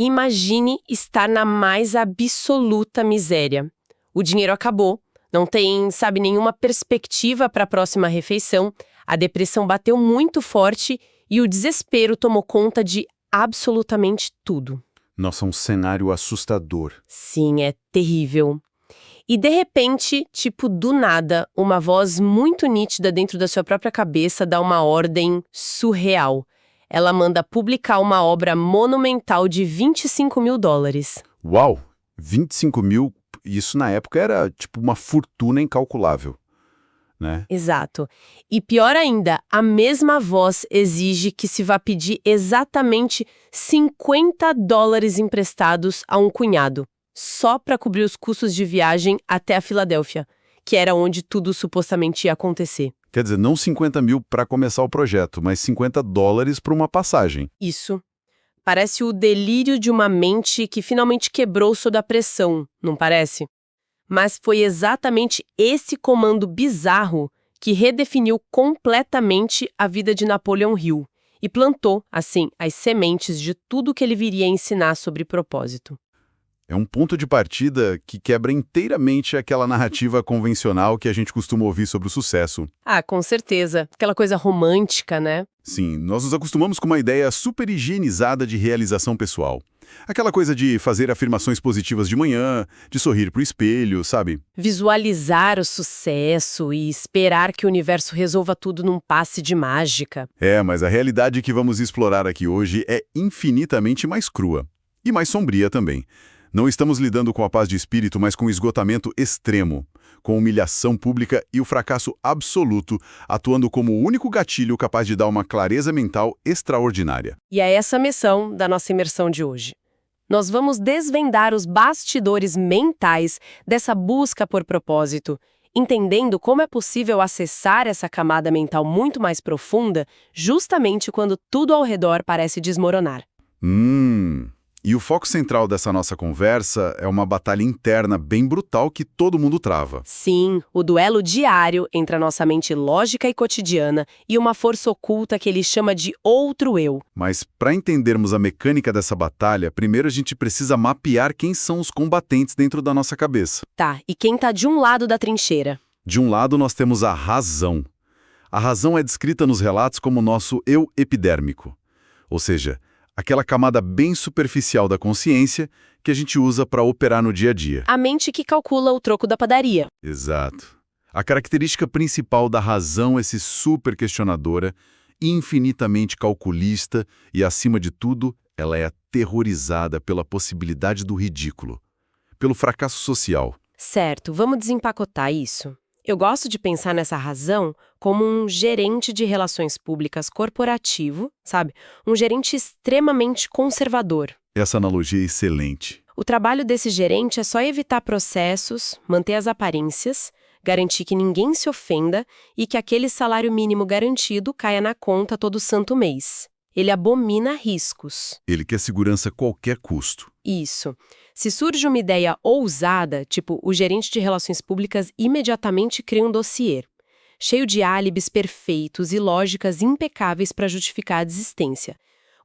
Imagine estar na mais absoluta miséria. O dinheiro acabou, não tem, sabe, nenhuma perspectiva para a próxima refeição, a depressão bateu muito forte e o desespero tomou conta de absolutamente tudo. Nossa, um cenário assustador. Sim, é terrível. E de repente, tipo do nada, uma voz muito nítida dentro da sua própria cabeça dá uma ordem surreal. Ela manda publicar uma obra monumental de $25.000. Uau! 25 mil, isso na época era tipo uma fortuna incalculável, né? Exato. E pior ainda, a mesma voz exige que se vá pedir exatamente $50 emprestados a um cunhado, só para cobrir os custos de viagem até a Filadélfia, que era onde tudo supostamente ia acontecer. Quer dizer, não 50 mil para começar o projeto, mas $50 para uma passagem. Isso. Parece o delírio de uma mente que finalmente quebrou sob a pressão, não parece? Mas foi exatamente esse comando bizarro que redefiniu completamente a vida de Napoleon Hill e plantou, assim, as sementes de tudo que ele viria a ensinar sobre propósito. É um ponto de partida que quebra inteiramente aquela narrativa convencional que a gente costuma ouvir sobre o sucesso. Ah, com certeza. Aquela coisa romântica, né? Sim, nós nos acostumamos com uma ideia super higienizada de realização pessoal. Aquela coisa de fazer afirmações positivas de manhã, de sorrir pro espelho, sabe? Visualizar o sucesso e esperar que o universo resolva tudo num passe de mágica. É, mas a realidade que vamos explorar aqui hoje é infinitamente mais crua. E mais sombria também. Não estamos lidando com a paz de espírito, mas com esgotamento extremo, com humilhação pública e o fracasso absoluto, atuando como o único gatilho capaz de dar uma clareza mental extraordinária. E é essa a missão da nossa imersão de hoje. Nós vamos desvendar os bastidores mentais dessa busca por propósito, entendendo como é possível acessar essa camada mental muito mais profunda, justamente quando tudo ao redor parece desmoronar. E o foco central dessa nossa conversa é uma batalha interna bem brutal que todo mundo trava. Sim, o duelo diário entre a nossa mente lógica e cotidiana e uma força oculta que ele chama de outro eu. Mas para entendermos a mecânica dessa batalha, primeiro a gente precisa mapear quem são os combatentes dentro da nossa cabeça. Tá, e quem tá de um lado da trincheira? De um lado nós temos a razão. A razão é descrita nos relatos como nosso eu epidérmico. Ou seja, aquela camada bem superficial da consciência que a gente usa para operar no dia a dia. A mente que calcula o troco da padaria. Exato. A característica principal da razão é ser super questionadora, infinitamente calculista e, acima de tudo, ela é aterrorizada pela possibilidade do ridículo, pelo fracasso social. Certo, vamos desempacotar isso. Eu gosto de pensar nessa razão como um gerente de relações públicas corporativo, sabe? Um gerente extremamente conservador. Essa analogia é excelente. O trabalho desse gerente é só evitar processos, manter as aparências, garantir que ninguém se ofenda e que aquele salário mínimo garantido caia na conta todo santo mês. Ele abomina riscos. Ele quer segurança a qualquer custo. Isso. Se surge uma ideia ousada, tipo o gerente de relações públicas imediatamente cria um dossiê, cheio de álibis perfeitos e lógicas impecáveis para justificar a desistência.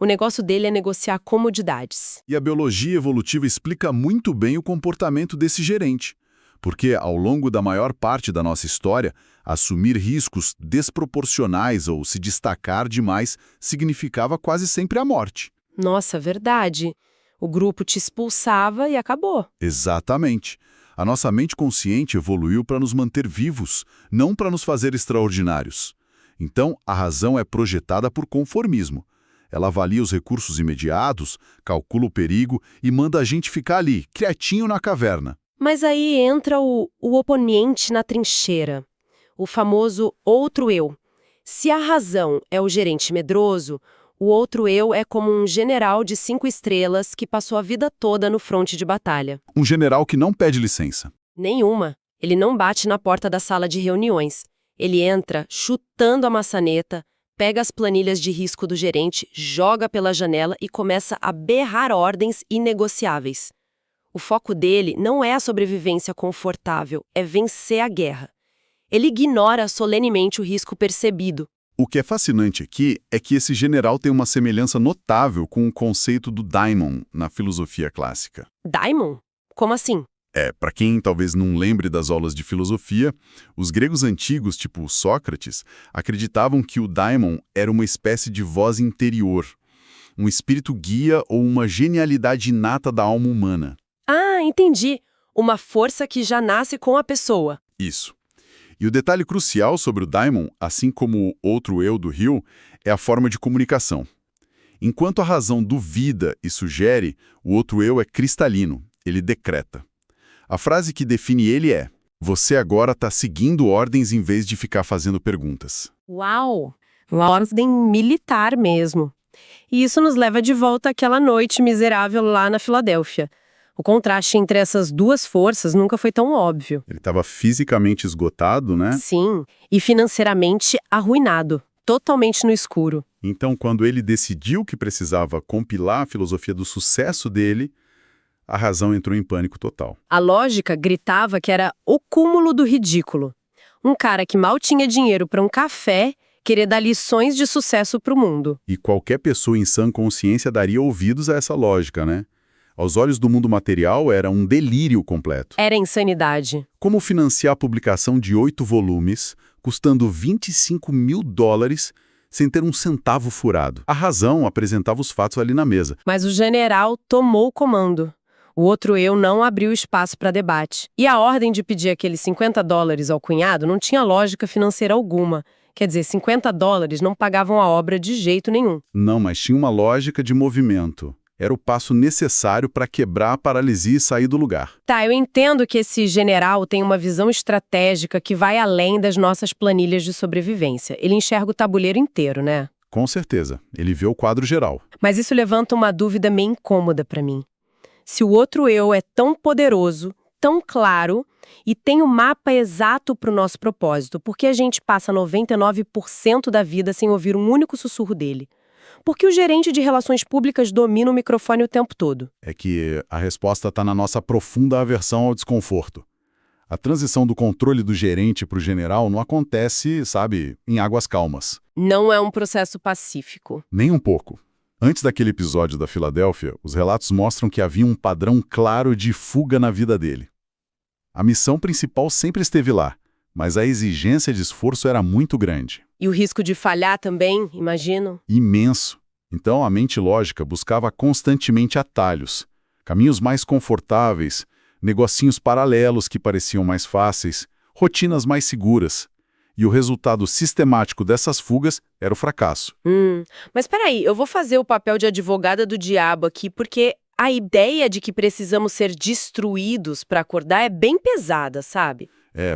O negócio dele é negociar comodidades. E a biologia evolutiva explica muito bem o comportamento desse gerente. Porque, ao longo da maior parte da nossa história, assumir riscos desproporcionais ou se destacar demais significava quase sempre a morte. Nossa, verdade. O grupo te expulsava e acabou. Exatamente. A nossa mente consciente evoluiu para nos manter vivos, não para nos fazer extraordinários. Então, a razão é projetada por conformismo. Ela avalia os recursos imediatos, calcula o perigo e manda a gente ficar ali, quietinho na caverna. Mas aí entra o oponente na trincheira, o famoso outro eu. Se a razão é o gerente medroso, o outro eu é como um general de 5 estrelas que passou a vida toda no fronte de batalha. Um general que não pede licença. Nenhuma. Ele não bate na porta da sala de reuniões. Ele entra chutando a maçaneta, pega as planilhas de risco do gerente, joga pela janela e começa a berrar ordens inegociáveis. O foco dele não é a sobrevivência confortável, é vencer a guerra. Ele ignora solenemente o risco percebido, O que é fascinante aqui é que esse general tem uma semelhança notável com o conceito do daimon na filosofia clássica. Daimon? Como assim? Para quem talvez não lembre das aulas de filosofia, os gregos antigos, tipo Sócrates, acreditavam que o daimon era uma espécie de voz interior, um espírito guia ou uma genialidade inata da alma humana. Ah, entendi. Uma força que já nasce com a pessoa. Isso. E o detalhe crucial sobre o daimon, assim como o outro eu do Hill, é a forma de comunicação. Enquanto a razão duvida e sugere, o outro eu é cristalino, ele decreta. A frase que define ele é: você agora está seguindo ordens em vez de ficar fazendo perguntas. Uau! Uma ordem militar mesmo. E isso nos leva de volta àquela noite miserável lá na Filadélfia. O contraste entre essas duas forças nunca foi tão óbvio. Ele estava fisicamente esgotado, né? Sim, e financeiramente arruinado, totalmente no escuro. Então, quando ele decidiu que precisava compilar a filosofia do sucesso dele, a razão entrou em pânico total. A lógica gritava que era o cúmulo do ridículo. Um cara que mal tinha dinheiro para um café querer dar lições de sucesso para o mundo. E qualquer pessoa em sã consciência daria ouvidos a essa lógica, né? Aos olhos do mundo material, era um delírio completo. Era insanidade. Como financiar a publicação de 8 volumes, custando $25 mil, sem ter um centavo furado? A razão apresentava os fatos ali na mesa. Mas o general tomou o comando. O outro eu não abriu espaço para debate. E a ordem de pedir aqueles $50 ao cunhado não tinha lógica financeira alguma. Quer dizer, $50 não pagavam a obra de jeito nenhum. Não, mas tinha uma lógica de movimento. Era o passo necessário para quebrar a paralisia e sair do lugar. Tá, eu entendo que esse general tem uma visão estratégica que vai além das nossas planilhas de sobrevivência. Ele enxerga o tabuleiro inteiro, né? Com certeza. Ele vê o quadro geral. Mas isso levanta uma dúvida meio incômoda para mim. Se o outro eu é tão poderoso, tão claro e tem o mapa exato para o nosso propósito, por que a gente passa 99% da vida sem ouvir um único sussurro dele? Por que o gerente de relações públicas domina o microfone o tempo todo? É que a resposta está na nossa profunda aversão ao desconforto. A transição do controle do gerente para o general não acontece, sabe, em águas calmas. Não é um processo pacífico. Nem um pouco. Antes daquele episódio da Filadélfia, os relatos mostram que havia um padrão claro de fuga na vida dele. A missão principal sempre esteve lá, mas a exigência de esforço era muito grande. E o risco de falhar também, imagino? Imenso. Então a mente lógica buscava constantemente atalhos, caminhos mais confortáveis, negocinhos paralelos que pareciam mais fáceis, rotinas mais seguras. E o resultado sistemático dessas fugas era o fracasso. Mas peraí, eu vou fazer o papel de advogada do diabo aqui, porque a ideia de que precisamos ser destruídos para acordar é bem pesada, sabe?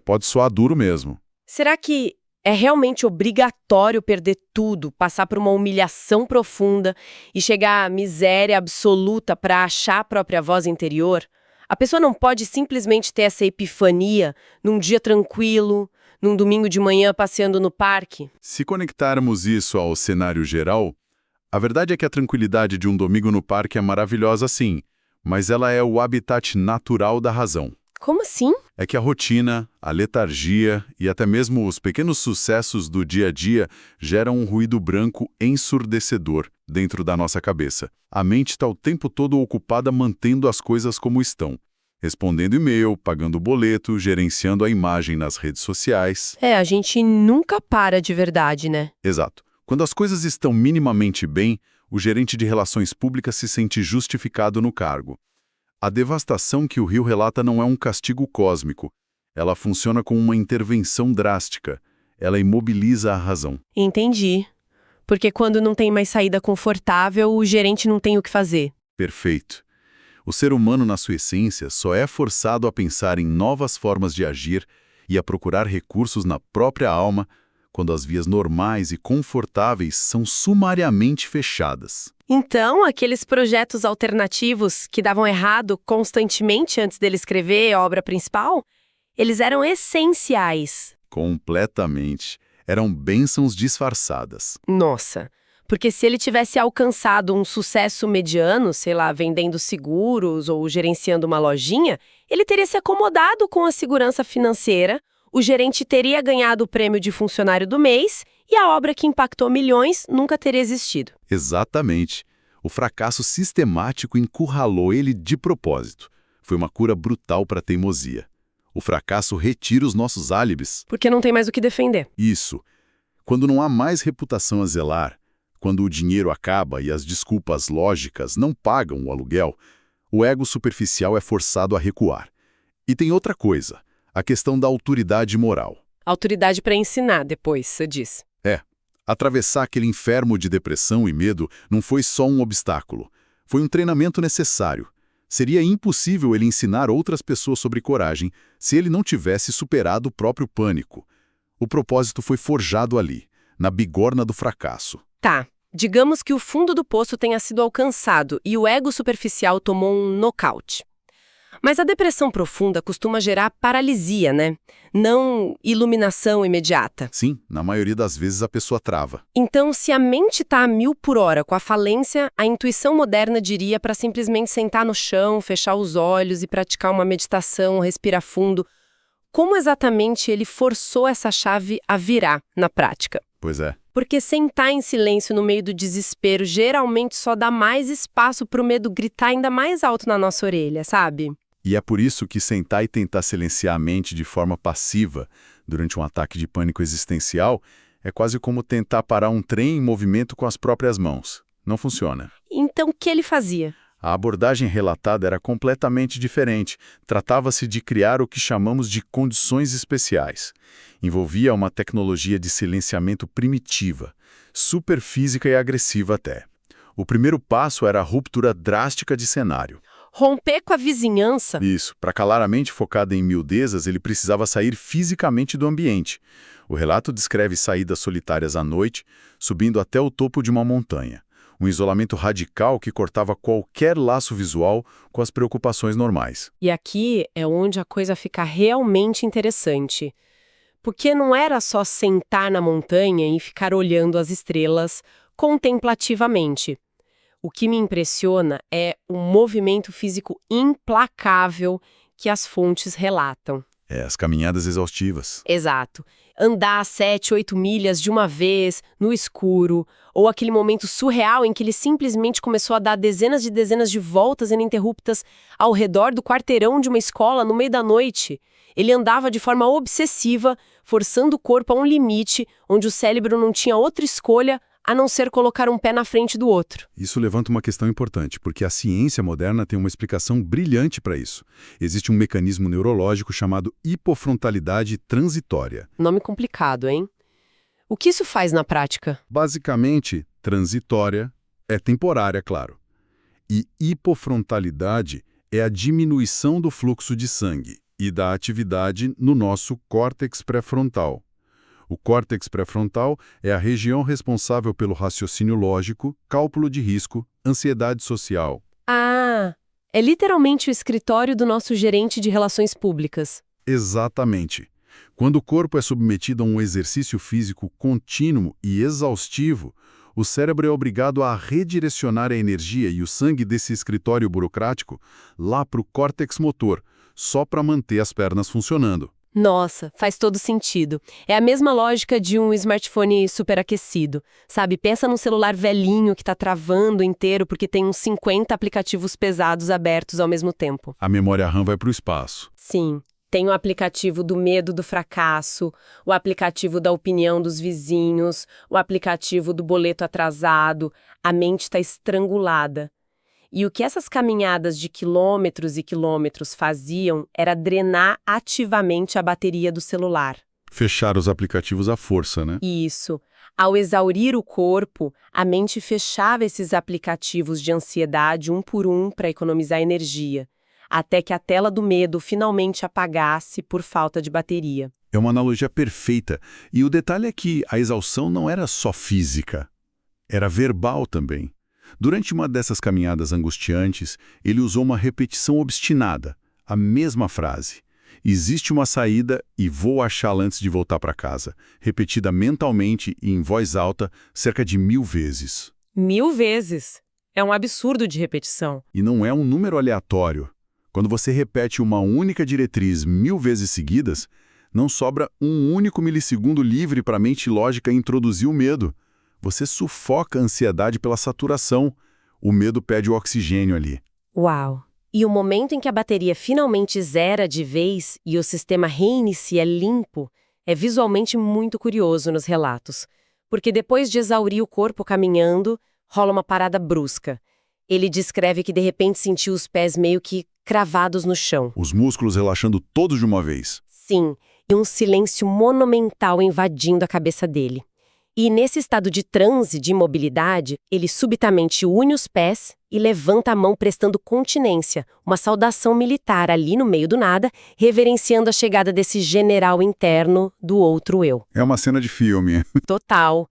Pode soar duro mesmo. Será que é realmente obrigatório perder tudo, passar por uma humilhação profunda e chegar à miséria absoluta para achar a própria voz interior? A pessoa não pode simplesmente ter essa epifania num dia tranquilo, num domingo de manhã passeando no parque? Se conectarmos isso ao cenário geral, a verdade é que a tranquilidade de um domingo no parque é maravilhosa sim, mas ela é o habitat natural da razão. Como assim? É que a rotina, a letargia e até mesmo os pequenos sucessos do dia a dia geram um ruído branco ensurdecedor dentro da nossa cabeça. A mente está o tempo todo ocupada mantendo as coisas como estão. Respondendo e-mail, pagando boleto, gerenciando a imagem nas redes sociais. A gente nunca para de verdade, né? Exato. Quando as coisas estão minimamente bem, o gerente de relações públicas se sente justificado no cargo. A devastação que o Hill relata não é um castigo cósmico. Ela funciona como uma intervenção drástica. Ela imobiliza a razão. Entendi. Porque quando não tem mais saída confortável, o gerente não tem o que fazer. Perfeito. O ser humano, na sua essência, só é forçado a pensar em novas formas de agir e a procurar recursos na própria alma quando as vias normais e confortáveis são sumariamente fechadas. Então, aqueles projetos alternativos que davam errado constantemente antes dele escrever a obra principal, eles eram essenciais. Completamente. Eram bênçãos disfarçadas. Nossa, porque se ele tivesse alcançado um sucesso mediano, sei lá, vendendo seguros ou gerenciando uma lojinha, ele teria se acomodado com a segurança financeira, o gerente teria ganhado o prêmio de funcionário do mês e a obra que impactou milhões nunca teria existido. Exatamente. O fracasso sistemático encurralou ele de propósito. Foi uma cura brutal para a teimosia. O fracasso retira os nossos álibis. Porque não tem mais o que defender. Isso. Quando não há mais reputação a zelar, quando o dinheiro acaba e as desculpas lógicas não pagam o aluguel, o ego superficial é forçado a recuar. E tem outra coisa, a questão da autoridade moral. Autoridade para ensinar depois, você diz. Atravessar aquele inferno de depressão e medo não foi só um obstáculo. Foi um treinamento necessário. Seria impossível ele ensinar outras pessoas sobre coragem se ele não tivesse superado o próprio pânico. O propósito foi forjado ali, na bigorna do fracasso. Tá, digamos que o fundo do poço tenha sido alcançado e o ego superficial tomou um nocaute. Mas a depressão profunda costuma gerar paralisia, né? Não iluminação imediata. Sim, na maioria das vezes a pessoa trava. Então, se a mente está a 1000 por hora com a falência, a intuição moderna diria para simplesmente sentar no chão, fechar os olhos e praticar uma meditação, respirar fundo. Como exatamente ele forçou essa chave a virar na prática? Pois é. Porque sentar em silêncio no meio do desespero geralmente só dá mais espaço para o medo gritar ainda mais alto na nossa orelha, sabe? E é por isso que sentar e tentar silenciar a mente de forma passiva durante um ataque de pânico existencial é quase como tentar parar um trem em movimento com as próprias mãos. Não funciona. Então, o que ele fazia? A abordagem relatada era completamente diferente. Tratava-se de criar o que chamamos de condições especiais. Envolvia uma tecnologia de silenciamento primitiva, superfísica e agressiva até. O primeiro passo era a ruptura drástica de cenário. Romper com a vizinhança? Isso. Para calar a mente focada em miudezas, ele precisava sair fisicamente do ambiente. O relato descreve saídas solitárias à noite, subindo até o topo de uma montanha. Um isolamento radical que cortava qualquer laço visual com as preocupações normais. E aqui é onde a coisa fica realmente interessante. Porque não era só sentar na montanha e ficar olhando as estrelas contemplativamente. O que me impressiona é o movimento físico implacável que as fontes relatam. As caminhadas exaustivas. Exato. Andar 7, 8 milhas de uma vez, no escuro, ou aquele momento surreal em que ele simplesmente começou a dar dezenas de voltas ininterruptas ao redor do quarteirão de uma escola no meio da noite. Ele andava de forma obsessiva, forçando o corpo a um limite onde o cérebro não tinha outra escolha a não ser colocar um pé na frente do outro. Isso levanta uma questão importante, porque a ciência moderna tem uma explicação brilhante para isso. Existe um mecanismo neurológico chamado hipofrontalidade transitória. Nome complicado, hein? O que isso faz na prática? Basicamente, transitória é temporária, claro. E hipofrontalidade é a diminuição do fluxo de sangue e da atividade no nosso córtex pré-frontal. O córtex pré-frontal é a região responsável pelo raciocínio lógico, cálculo de risco, ansiedade social. Ah, é literalmente o escritório do nosso gerente de relações públicas. Exatamente. Quando o corpo é submetido a um exercício físico contínuo e exaustivo, o cérebro é obrigado a redirecionar a energia e o sangue desse escritório burocrático lá para o córtex motor, só para manter as pernas funcionando. Nossa, faz todo sentido. É a mesma lógica de um smartphone superaquecido. Sabe, pensa num celular velhinho que tá travando inteiro porque tem uns 50 aplicativos pesados abertos ao mesmo tempo. A memória RAM vai para o espaço. Sim, tem o aplicativo do medo do fracasso, o aplicativo da opinião dos vizinhos, o aplicativo do boleto atrasado. A mente está estrangulada. E o que essas caminhadas de quilômetros e quilômetros faziam era drenar ativamente a bateria do celular. Fechar os aplicativos à força, né? Isso. Ao exaurir o corpo, a mente fechava esses aplicativos de ansiedade um por um para economizar energia, até que a tela do medo finalmente apagasse por falta de bateria. É uma analogia perfeita. E o detalhe é que a exaustão não era só física, era verbal também. Durante uma dessas caminhadas angustiantes, ele usou uma repetição obstinada, a mesma frase. Existe uma saída e vou achá-la antes de voltar para casa, repetida mentalmente e em voz alta cerca de 1000 vezes. 1000 vezes? É um absurdo de repetição. E não é um número aleatório. Quando você repete uma única diretriz 1000 vezes seguidas, Não sobra um único milissegundo livre para a mente lógica introduzir o medo. Você sufoca a ansiedade pela saturação. O medo pede o oxigênio ali. Uau! E o momento em que a bateria finalmente zera de vez e o sistema reinicia limpo é visualmente muito curioso nos relatos, porque depois de exaurir o corpo caminhando, rola uma parada brusca. Ele descreve que de repente sentiu os pés meio que cravados no chão. Os músculos relaxando todos de uma vez. Sim, e um silêncio monumental invadindo a cabeça dele. E nesse estado de transe, de imobilidade, ele subitamente une os pés e levanta a mão prestando continência, uma saudação militar ali no meio do nada, reverenciando a chegada desse general interno do outro eu. É uma cena de filme. Total.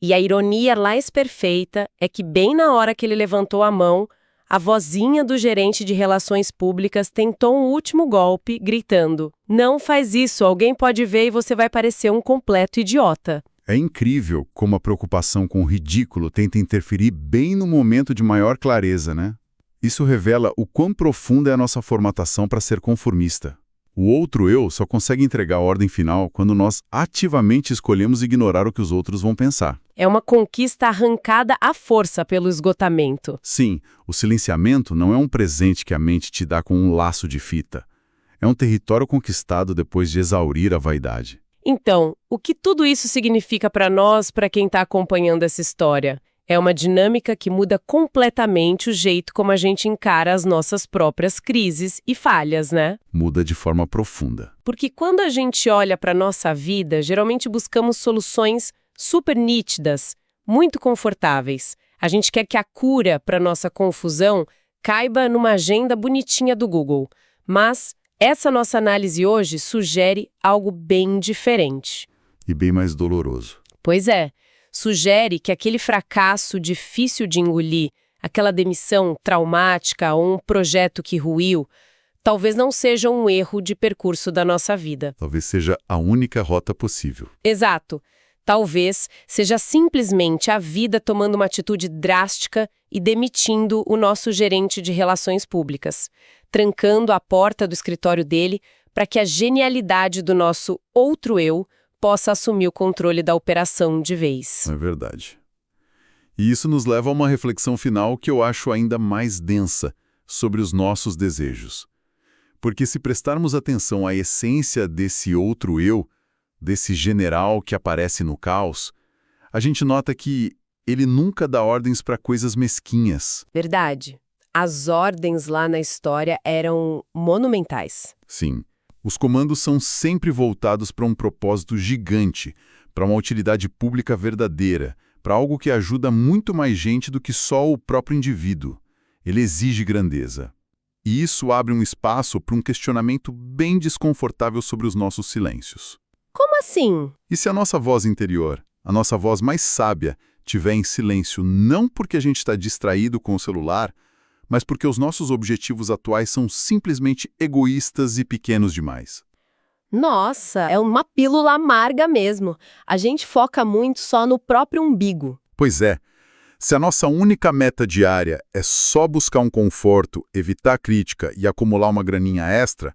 E a ironia mais perfeita é que bem na hora que ele levantou a mão, a vozinha do gerente de relações públicas tentou um último golpe, gritando: "Não faz isso, alguém pode ver e você vai parecer um completo idiota." É incrível como a preocupação com o ridículo tenta interferir bem no momento de maior clareza, né? Isso revela o quão profunda é a nossa formatação para ser conformista. O outro eu só consegue entregar a ordem final quando nós ativamente escolhemos ignorar o que os outros vão pensar. É uma conquista arrancada à força pelo esgotamento. Sim, o silenciamento não é um presente que a mente te dá com um laço de fita. É um território conquistado depois de exaurir a vaidade. Então, o que tudo isso significa para nós, para quem está acompanhando essa história? É uma dinâmica que muda completamente o jeito como a gente encara as nossas próprias crises e falhas, né? Muda de forma profunda. Porque quando a gente olha para a nossa vida, geralmente buscamos soluções super nítidas, muito confortáveis. A gente quer que a cura para nossa confusão caiba numa agenda bonitinha do Google. Mas essa nossa análise hoje sugere algo bem diferente. E bem mais doloroso. Pois é, sugere que aquele fracasso difícil de engolir, aquela demissão traumática ou um projeto que ruiu, talvez não seja um erro de percurso da nossa vida. Talvez seja a única rota possível. Exato. Talvez seja simplesmente a vida tomando uma atitude drástica e demitindo o nosso gerente de relações públicas, trancando a porta do escritório dele para que a genialidade do nosso outro eu possa assumir o controle da operação de vez. É verdade. E isso nos leva a uma reflexão final que eu acho ainda mais densa sobre os nossos desejos. Porque se prestarmos atenção à essência desse outro eu, desse general que aparece no caos, a gente nota que ele nunca dá ordens para coisas mesquinhas. Verdade. As ordens lá na história eram monumentais. Sim. Os comandos são sempre voltados para um propósito gigante, para uma utilidade pública verdadeira, para algo que ajuda muito mais gente do que só o próprio indivíduo. Ele exige grandeza. E isso abre um espaço para um questionamento bem desconfortável sobre os nossos silêncios. Como assim? E se a nossa voz interior, a nossa voz mais sábia, estiver em silêncio não porque a gente está distraído com o celular, mas porque os nossos objetivos atuais são simplesmente egoístas e pequenos demais? Nossa, é uma pílula amarga mesmo. A gente foca muito só no próprio umbigo. Pois é. Se a nossa única meta diária é só buscar um conforto, evitar crítica e acumular uma graninha extra,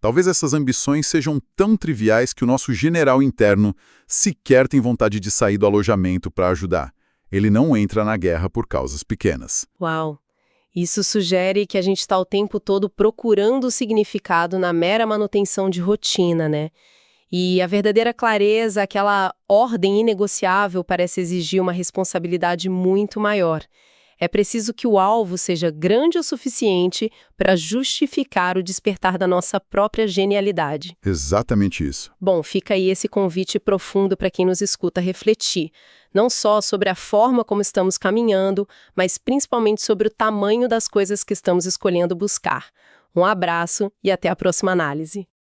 talvez essas ambições sejam tão triviais que o nosso general interno sequer tem vontade de sair do alojamento para ajudar. Ele não entra na guerra por causas pequenas. Uau! Isso sugere que a gente está o tempo todo procurando o significado na mera manutenção de rotina, né? E a verdadeira clareza, aquela ordem inegociável, parece exigir uma responsabilidade muito maior. É preciso que o alvo seja grande o suficiente para justificar o despertar da nossa própria genialidade. Exatamente isso. Bom, fica aí esse convite profundo para quem nos escuta refletir, não só sobre a forma como estamos caminhando, mas principalmente sobre o tamanho das coisas que estamos escolhendo buscar. Um abraço e até a próxima análise.